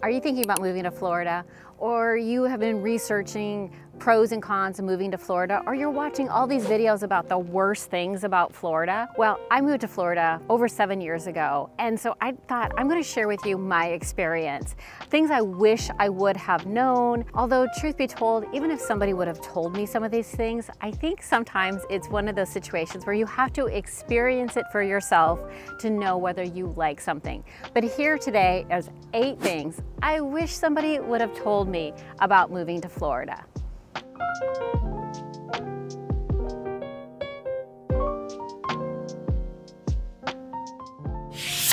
Are you thinking about moving to Florida, or you have been researching pros and cons of moving to Florida, or you're watching all these videos about the worst things about Florida? Well, I moved to Florida over 7 years ago, and so I thought I'm going to share with you my experience. Things I wish I would have known, although truth be told, even if somebody would have told me some of these things, I think sometimes it's one of those situations where you have to experience it for yourself to know whether you like something. But here today is 8 things I wish somebody would have told me about moving to Florida.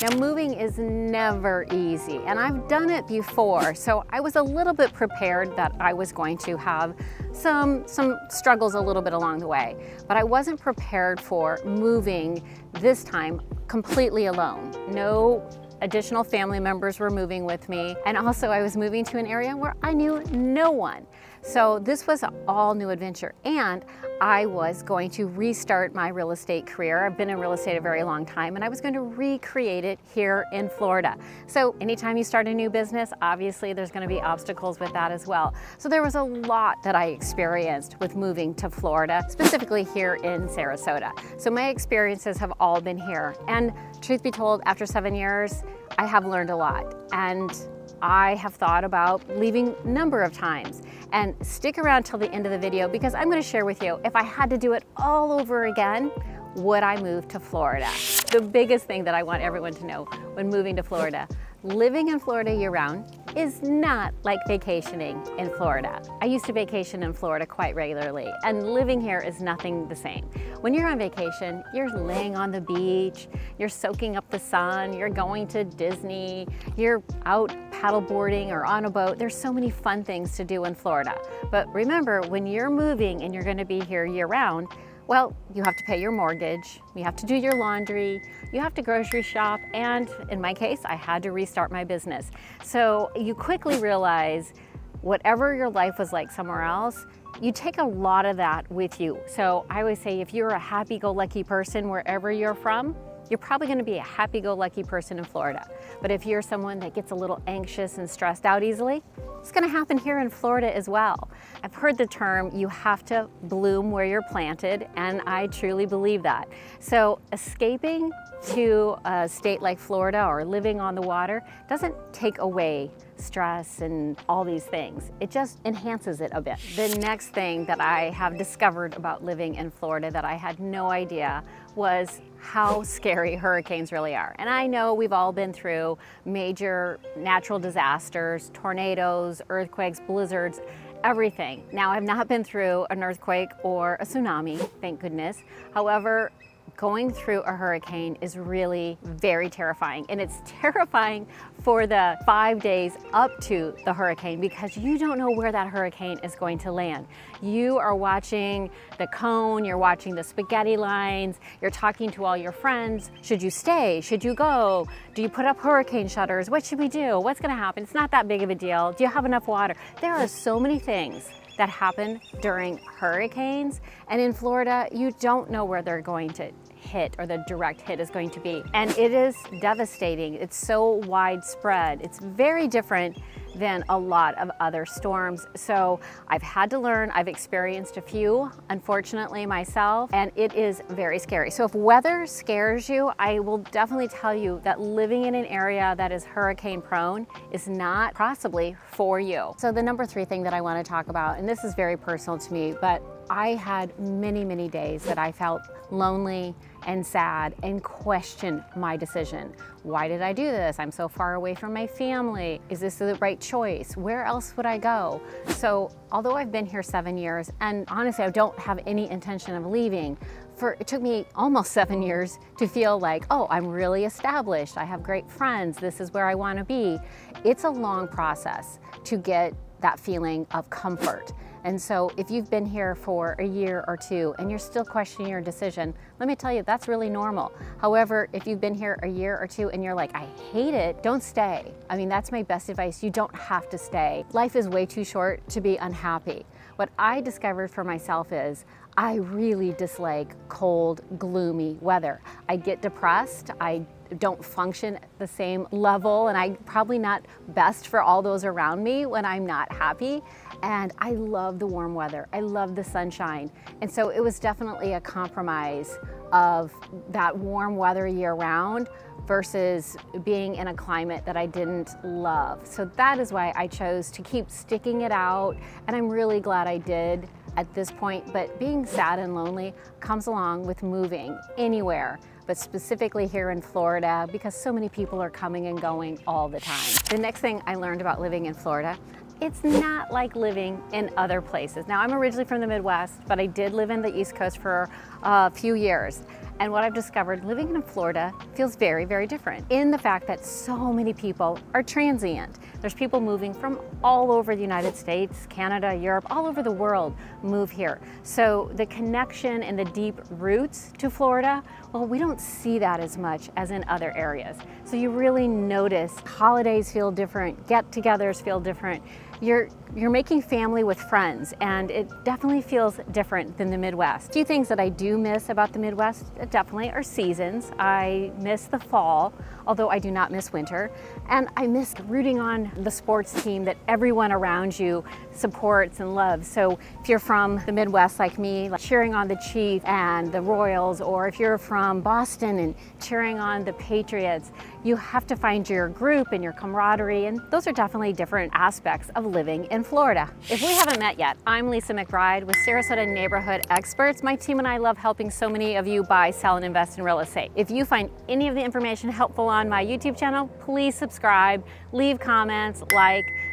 Now, moving is never easy, and I've done it before, so I was a little bit prepared that I was going to have some struggles a little bit along the way, but I wasn't prepared for moving this time completely alone. No additional family members were moving with me, and also I was moving to an area where I knew no one. So this was an all new adventure, and I was going to restart my real estate career. I've been in real estate a very long time, and I was going to recreate it here in Florida. So anytime you start a new business, obviously there's going to be obstacles with that as well. So there was a lot that I experienced with moving to Florida, specifically here in Sarasota. So my experiences have all been here, and truth be told, after 7 years, I have learned a lot, and I have thought about leaving a number of times. And stick around till the end of the video, because I'm going to share with you, if I had to do it all over again, would I move to Florida? The biggest thing that I want everyone to know when moving to Florida: living in Florida year-round is not like vacationing in Florida. I used to vacation in Florida quite regularly, and living here is nothing the same. When you're on vacation, you're laying on the beach, you're soaking up the sun, you're going to Disney, you're out paddleboarding or on a boat. There's so many fun things to do in Florida. But remember, when you're moving and you're going to be here year-round, well, you have to pay your mortgage, you have to do your laundry, you have to grocery shop, and in my case, I had to restart my business. So you quickly realize whatever your life was like somewhere else, you take a lot of that with you. So I always say, if you're a happy-go-lucky person wherever you're from, you're probably going to be a happy-go-lucky person in Florida. But if you're someone that gets a little anxious and stressed out easily, it's going to happen here in Florida as well. I've heard the term, you have to bloom where you're planted, and I truly believe that. So escaping to a state like Florida or living on the water doesn't take away stress and all these things. It just enhances it a bit. The next thing that I have discovered about living in Florida that I had no idea was how scary hurricanes really are. And I know we've all been through major natural disasters, tornadoes, earthquakes, blizzards, everything. Now, I've not been through an earthquake or a tsunami, thank goodness. However, going through a hurricane is really very terrifying, and it's terrifying for the 5 days up to the hurricane, because you don't know where that hurricane is going to land. You are watching the cone, you're watching the spaghetti lines, you're talking to all your friends. Should you stay? Should you go? Do you put up hurricane shutters? What should we do? What's going to happen? It's not that big of a deal. Do you have enough water? There are so many things that happen during hurricanes, and in Florida, you don't know where they're going to hit or the direct hit is going to be. And it is devastating. It's so widespread. It's very different than a lot of other storms. So I've had to learn. I've experienced a few, unfortunately, myself, and it is very scary. So if weather scares you, I will definitely tell you that living in an area that is hurricane prone is not possibly for you. So the number 3 thing that I want to talk about, and this is very personal to me, but I had many, many days that I felt lonely and sad and questioned my decision. Why did I do this? I'm so far away from my family. Is this the right choice? Where else would I go? So although I've been here 7 years, and honestly, I don't have any intention of leaving, it took me almost 7 years to feel like, oh, I'm really established. I have great friends. This is where I want to be. It's a long process to get that feeling of comfort. And so if you've been here for a year or 2 and you're still questioning your decision, let me tell you, that's really normal. However, if you've been here a year or 2 and you're like, I hate it, don't stay. I mean, that's my best advice. You don't have to stay. Life is way too short to be unhappy. What I discovered for myself is I really dislike cold, gloomy weather. I get depressed. I don't function at the same level, and I'm probably not best for all those around me when I'm not happy. And I love the warm weather. I love the sunshine. And so it was definitely a compromise of that warm weather year round versus being in a climate that I didn't love. So that is why I chose to keep sticking it out, and I'm really glad I did at this point. But being sad and lonely comes along with moving anywhere, but specifically here in Florida, because so many people are coming and going all the time. The next thing I learned about living in Florida, it's not like living in other places. Now, I'm originally from the Midwest, but I did live in the East Coast for a few years. And what I've discovered, living in Florida feels very, very different in the fact that so many people are transient. There's people moving from all over the United States, Canada, Europe, all over the world move here. So the connection and the deep roots to Florida, well, we don't see that as much as in other areas. So you really notice holidays feel different, get-togethers feel different. You're making family with friends, and it definitely feels different than the Midwest. A few things that I do miss about the Midwest definitely are seasons. I miss the fall, although I do not miss winter. And I miss rooting on the sports team that everyone around you supports and loves. So if you're from the Midwest like me, like cheering on the Chiefs and the Royals, or if you're from Boston and cheering on the Patriots, you have to find your group and your camaraderie, and those are definitely different aspects of living in Florida. If we haven't met yet, I'm Lisa McBride with Sarasota Neighborhood Experts. My team and I love helping so many of you buy, sell, and invest in real estate. If you find any of the information helpful on my YouTube channel, please subscribe, leave comments,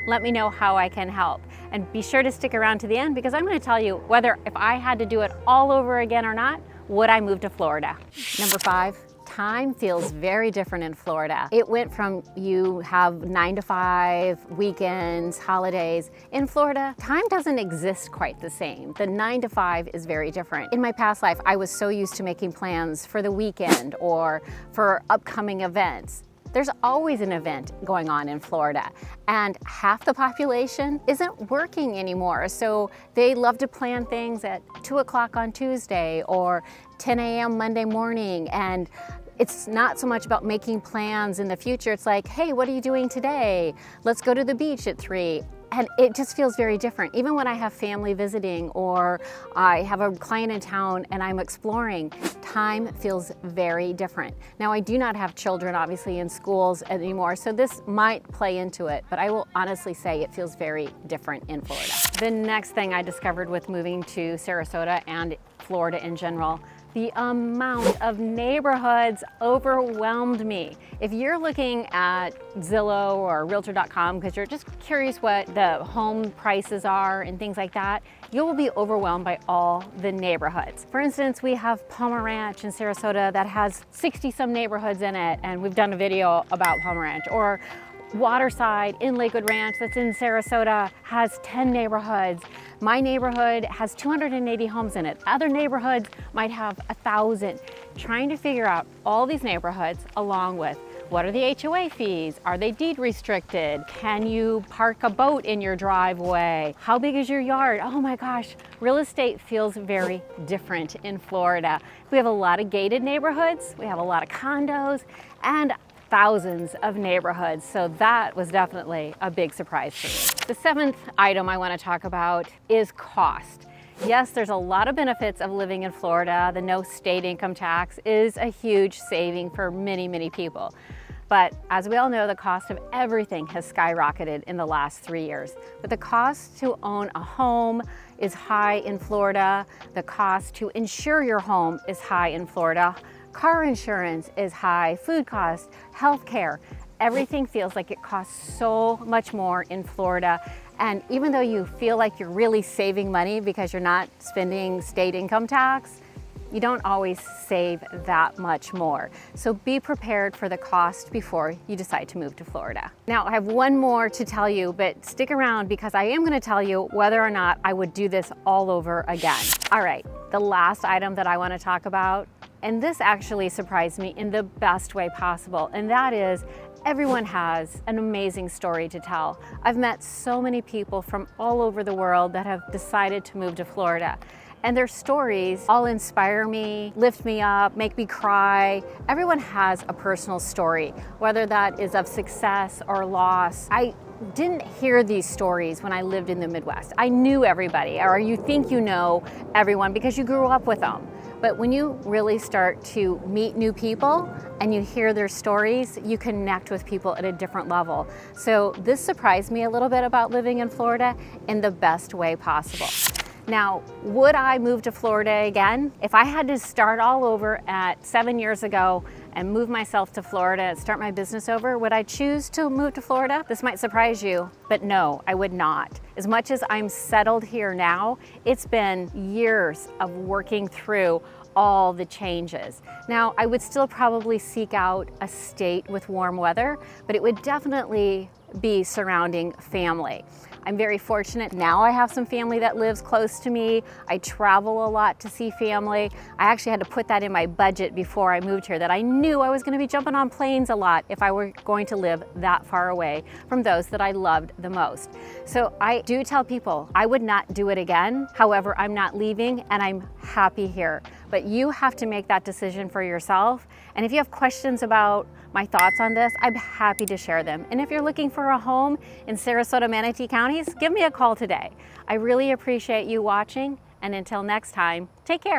let me know how I can help. And be sure to stick around to the end, because I'm going to tell you whether if I had to do it all over again or not, would I move to Florida? Number 5. Time feels very different in Florida. It went from you have 9 to 5, weekends, holidays. In Florida, time doesn't exist quite the same. The 9 to 5 is very different. In my past life, I was so used to making plans for the weekend or for upcoming events. There's always an event going on in Florida, and half the population isn't working anymore. So they love to plan things at 2 o'clock on Tuesday or 10 a.m. Monday morning. And it's not so much about making plans in the future. It's like, hey, what are you doing today? Let's go to the beach at 3. And it just feels very different. Even when I have family visiting or I have a client in town and I'm exploring, time feels very different. Now, I do not have children, obviously, in schools anymore, so this might play into it, but I will honestly say it feels very different in Florida. The next thing I discovered with moving to Sarasota and Florida in general, the amount of neighborhoods overwhelmed me. If you're looking at Zillow or Realtor.com because you're just curious what the home prices are and things like that, you will be overwhelmed by all the neighborhoods. For instance, we have Palmer Ranch in Sarasota that has 60-some neighborhoods in it, and we've done a video about Palmer Ranch. Or Waterside in Lakewood Ranch that's in Sarasota has 10 neighborhoods. My neighborhood has 280 homes in it. Other neighborhoods might have 1,000. Trying to figure out all these neighborhoods along with what are the HOA fees? Are they deed restricted? Can you park a boat in your driveway? How big is your yard? Oh my gosh, real estate feels very different in Florida. We have a lot of gated neighborhoods, we have a lot of condos, and thousands of neighborhoods, so that was definitely a big surprise to me. The 7th item I want to talk about is cost. Yes, there's a lot of benefits of living in Florida. The no state income tax is a huge saving for many, many people. But as we all know, the cost of everything has skyrocketed in the last 3 years. But the cost to own a home is high in Florida. The cost to insure your home is high in Florida. Car insurance is high, food costs, healthcare. Everything feels like it costs so much more in Florida. And even though you feel like you're really saving money because you're not spending state income tax, you don't always save that much more. So be prepared for the cost before you decide to move to Florida. Now, I have one more to tell you, but stick around because I am going to tell you whether or not I would do this all over again. All right, the last item that I want to talk about, and this actually surprised me in the best way possible, and that is everyone has an amazing story to tell. I've met so many people from all over the world that have decided to move to Florida. And their stories all inspire me, lift me up, make me cry. Everyone has a personal story, whether that is of success or loss. I didn't hear these stories when I lived in the Midwest. I knew everybody, or you think you know everyone because you grew up with them. But when you really start to meet new people and you hear their stories, you connect with people at a different level. So this surprised me a little bit about living in Florida in the best way possible. Now, would I move to Florida again? If I had to start all over at 7 years ago and move myself to Florida and start my business over, would I choose to move to Florida? This might surprise you, but no, I would not. As much as I'm settled here now, it's been years of working through all the changes. Now, I would still probably seek out a state with warm weather, but it would definitely be surrounding family. I'm very fortunate now. I have some family that lives close to me. I travel a lot to see family. I actually had to put that in my budget before I moved here, that I knew I was going to be jumping on planes a lot if I were going to live that far away from those that I loved the most. So I do tell people I would not do it again. However, I'm not leaving and I'm happy here. But you have to make that decision for yourself. And if you have questions about my thoughts on this, I'm happy to share them. And if you're looking for a home in Sarasota, Manatee counties, give me a call today. I really appreciate you watching, and until next time, take care.